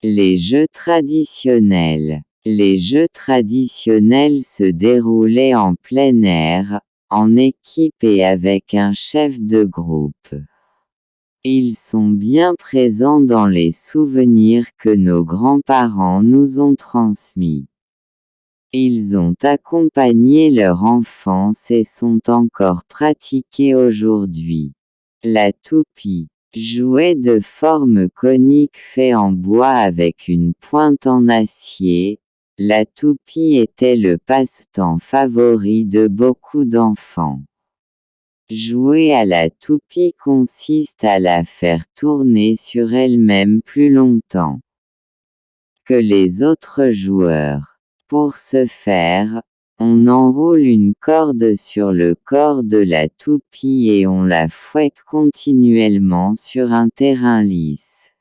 Les jeux traditionnels. Les jeux traditionnels se déroulaient en plein air, en équipe et avec un chef de groupe. Ils sont bien présents dans les souvenirs que nos grands-parents nous ont transmis. Ils ont accompagné leur enfance et sont encore pratiqués aujourd'hui. La toupie. Jouet de forme conique fait en bois avec une pointe en acier, la toupie était le passe-temps favori de beaucoup d'enfants. Jouer à la toupie consiste à la faire tourner sur elle-même plus longtemps que les autres joueurs. Pour ce faire, on enroule une corde sur le corps de la toupie et on la fouette continuellement sur un terrain lisse.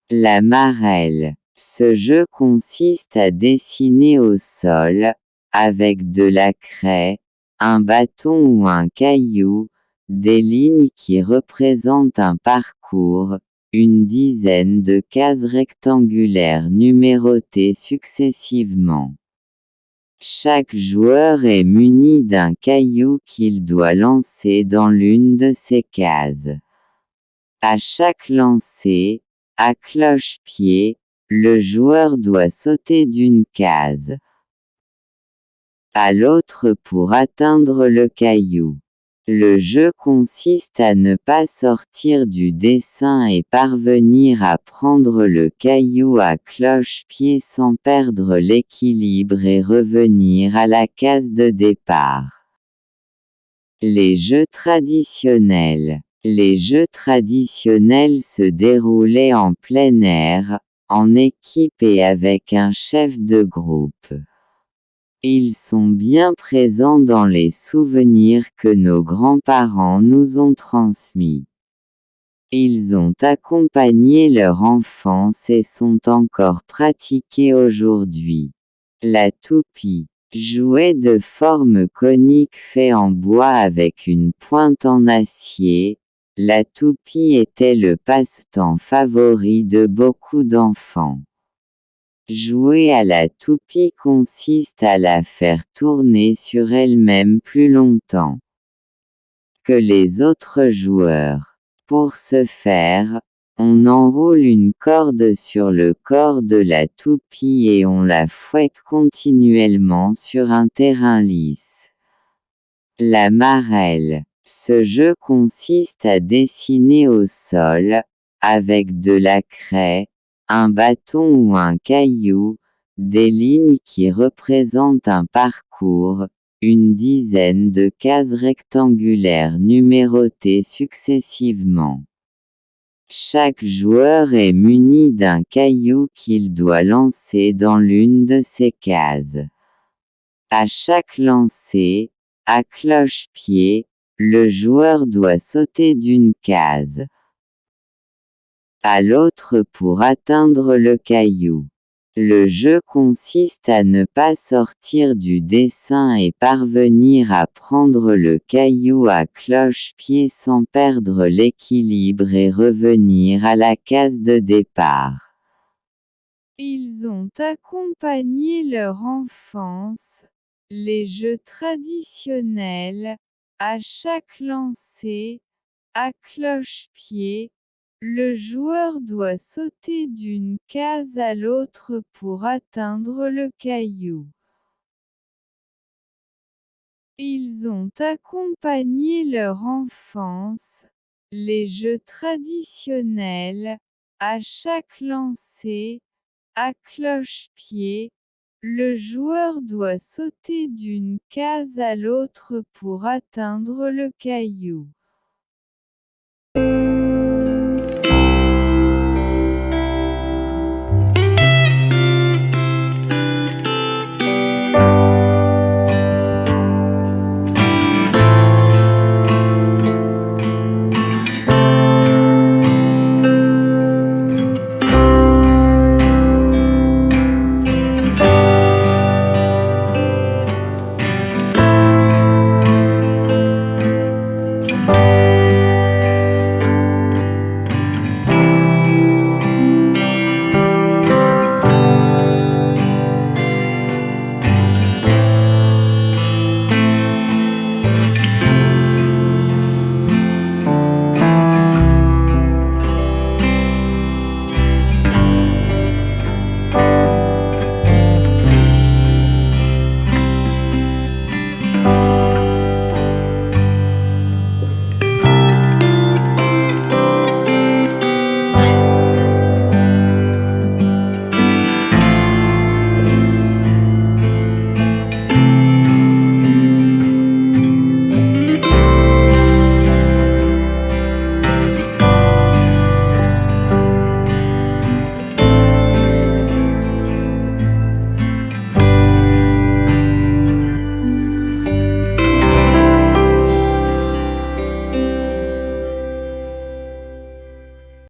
La marelle. Ce jeu consiste à dessiner au sol, avec de la craie, un bâton ou un caillou, des lignes qui représentent un parcours, une dizaine de cases rectangulaires numérotées successivement. Chaque joueur est muni d'un caillou qu'il doit lancer dans l'une de ces cases. À chaque lancer, à cloche-pied, le joueur doit sauter d'une case à l'autre pour atteindre le caillou. Le jeu consiste à ne pas sortir du dessin et parvenir à prendre le caillou à cloche-pied sans perdre l'équilibre et revenir à la case de départ. Les jeux traditionnels. Les jeux traditionnels se déroulaient en plein air, en équipe et avec un chef de groupe. Ils sont bien présents dans les souvenirs que nos grands-parents nous ont transmis. Ils ont accompagné leur enfance et sont encore pratiqués aujourd'hui. La toupie. Jouet de forme conique fait en bois avec une pointe en acier, la toupie était le passe-temps favori de beaucoup d'enfants. Jouer à la toupie consiste à la faire tourner sur elle-même plus longtemps que les autres joueurs. Pour ce faire, on enroule une corde sur le corps de la toupie et on la fouette continuellement sur un terrain lisse. La marelle. Ce jeu consiste à dessiner au sol, avec de la craie, un bâton ou un caillou, des lignes qui représentent un parcours, une dizaine de cases rectangulaires numérotées successivement. Chaque joueur est muni d'un caillou qu'il doit lancer dans l'une de ces cases. À chaque lancer, à cloche-pied, le joueur doit sauter d'une case à l'autre pour atteindre le caillou. Le jeu consiste à ne pas sortir du dessin et parvenir à prendre le caillou à cloche-pied sans perdre l'équilibre et revenir à la case de départ. Ils ont accompagné leur enfance. Les jeux traditionnels, à chaque lancer, à cloche-pied, le joueur doit sauter d'une case à l'autre pour atteindre le caillou. Ils ont accompagné leur enfance. Les jeux traditionnels, à chaque lancer, à cloche-pied, le joueur doit sauter d'une case à l'autre pour atteindre le caillou.